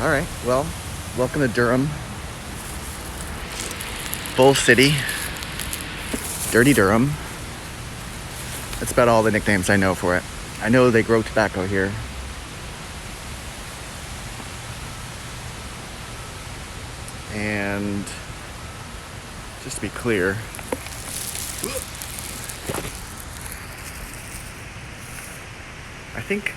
All right. Well, welcome to Durham. Bull City. Dirty Durham. That's about all the nicknames I know for it. I know they grow tobacco here. And just to be clear, I think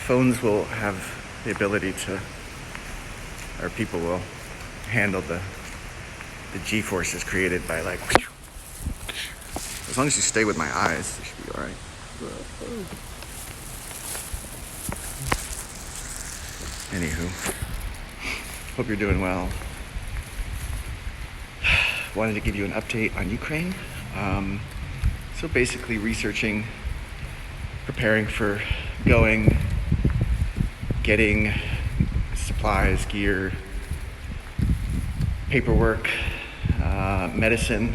phones will have the ability to, or people will handle the G-forces created by like, as long as you stay with my eyes, it should be all right. Anywho, hope you're doing well. Wanted to give you an update on Ukraine. So basically researching, preparing for going, getting supplies, gear, paperwork, medicine,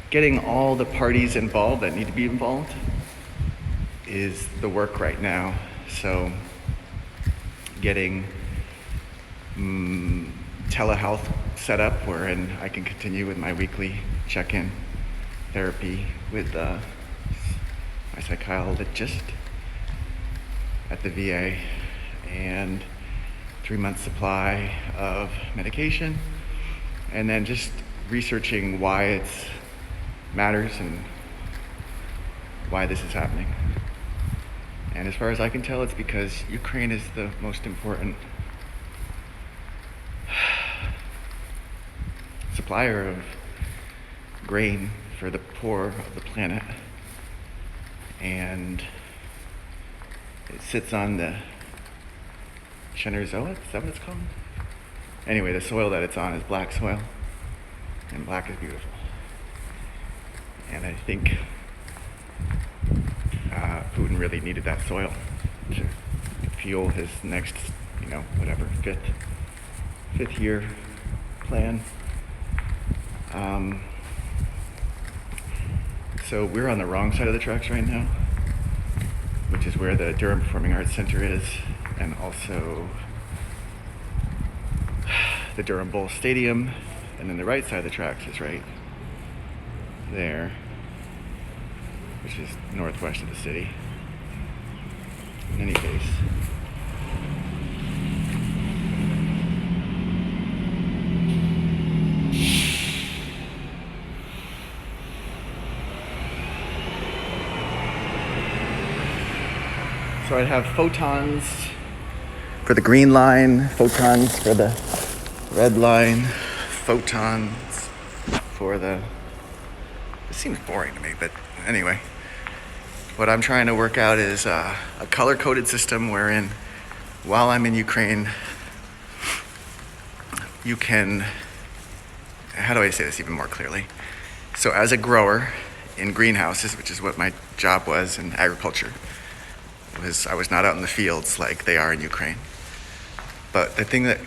getting all the parties involved that need to be involved is the work right now. So getting telehealth set up wherein I can continue with my weekly check-in therapy with my psychologist at the VA, and 3-month supply of medication, and then just researching why it matters and why this is happening. And as far as I can tell, it's because Ukraine is the most important supplier of grain for the poor of the planet, and it sits on the Chernozoa, is that what it's called? Anyway, the soil that it's on is black soil, and black is beautiful. And I think Putin really needed that soil to fuel his next, whatever, fifth year plan. So we're on the wrong side of the tracks right now, which is where the Durham Performing Arts Center is, and also the Durham Bull Stadium, and then the right side of the tracks is right there, which is northwest of the city. In any case, so I'd have photons for the green line, photons for the red line, photons for the... It seems boring to me, but anyway. What I'm trying to work out is a color-coded system wherein, while I'm in Ukraine, you can... How do I say this even more clearly? So as a grower in greenhouses, which is what my job was in agriculture, I was not out in the fields like they are in Ukraine. But the thing that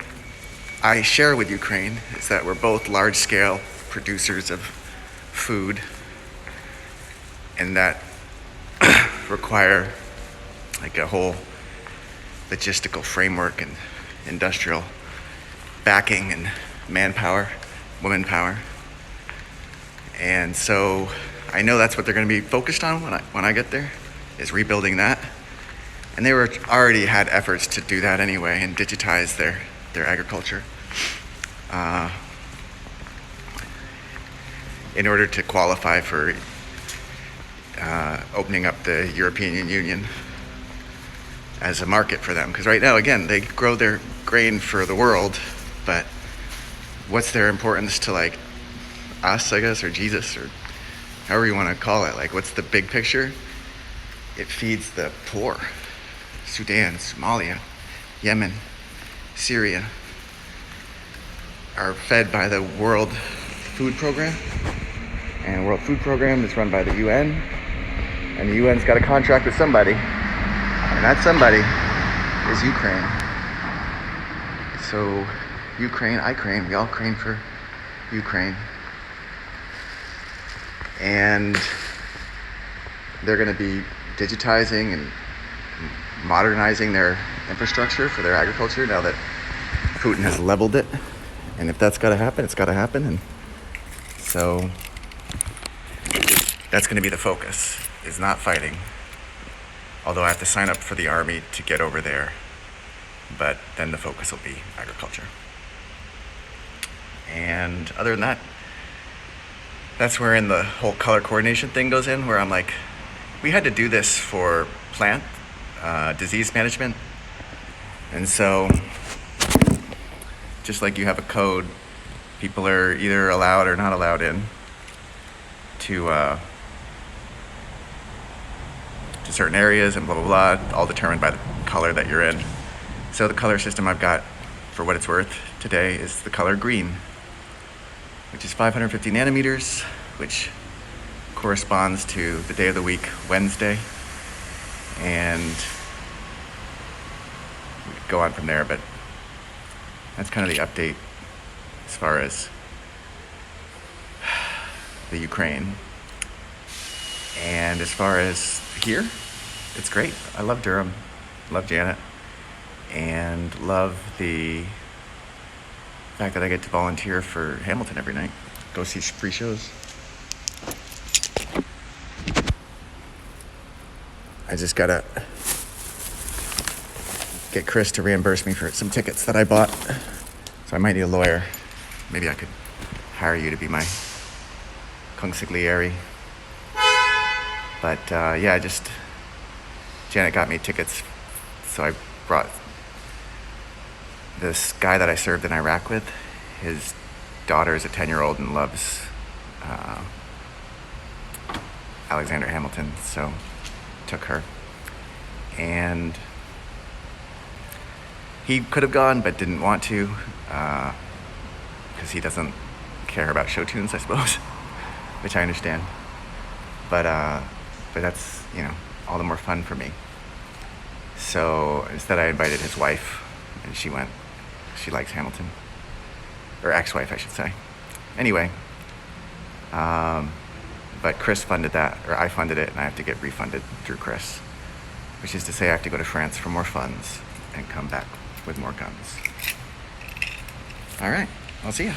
I share with Ukraine is that we're both large-scale producers of food, and that require like a whole logistical framework and industrial backing and manpower, woman power. And so I know that's what they're going to be focused on when I get there, is rebuilding that. And they already had efforts to do that anyway and digitize their agriculture in order to qualify for opening up the European Union as a market for them. Because right now, again, they grow their grain for the world, but what's their importance to like us, I guess, or Jesus, or however you want to call it? Like, what's the big picture? It feeds the poor. Sudan, Somalia, Yemen, Syria are fed by the World Food Program. And the World Food Program is run by the UN. And the UN's got a contract with somebody. And that somebody is Ukraine. So Ukraine, I crane, we all crane for Ukraine. And they're going to be digitizing and modernizing their infrastructure for their agriculture now that Putin has leveled it. And if that's got to happen, it's got to happen. And so that's going to be the focus, is not fighting. Although I have to sign up for the army to get over there. But then the focus will be agriculture. And other than that, that's where in the whole color coordination thing goes in, where I'm like, we had to do this for plant disease management. And so just like you have a code, people are either allowed or not allowed in to certain areas and blah, blah, blah, all determined by the color that you're in. So the color system I've got, for what it's worth today, is the color green, which is 550 nanometers, which corresponds to the day of the week, Wednesday. And we could go on from there, but that's kind of the update as far as the Ukraine. And as far as here, it's great. I love Durham, love Janet, and love the fact that I get to volunteer for Hamilton every night, go see free shows. I just gotta get Chris to reimburse me for some tickets that I bought. So I might need a lawyer. Maybe I could hire you to be my consigliere. But yeah, Janet got me tickets. So I brought this guy that I served in Iraq with. His daughter is a 10-year-old and loves Alexander Hamilton. So took her. And he could have gone, but didn't want to, because he doesn't care about show tunes, I suppose, which I understand. But that's, all the more fun for me. So instead I invited his wife, and she went. She likes Hamilton. Or ex-wife, I should say. Anyway, but Chris funded that, or I funded it, and I have to get refunded through Chris, which is to say I have to go to France for more funds and come back with more guns. All right, I'll see ya.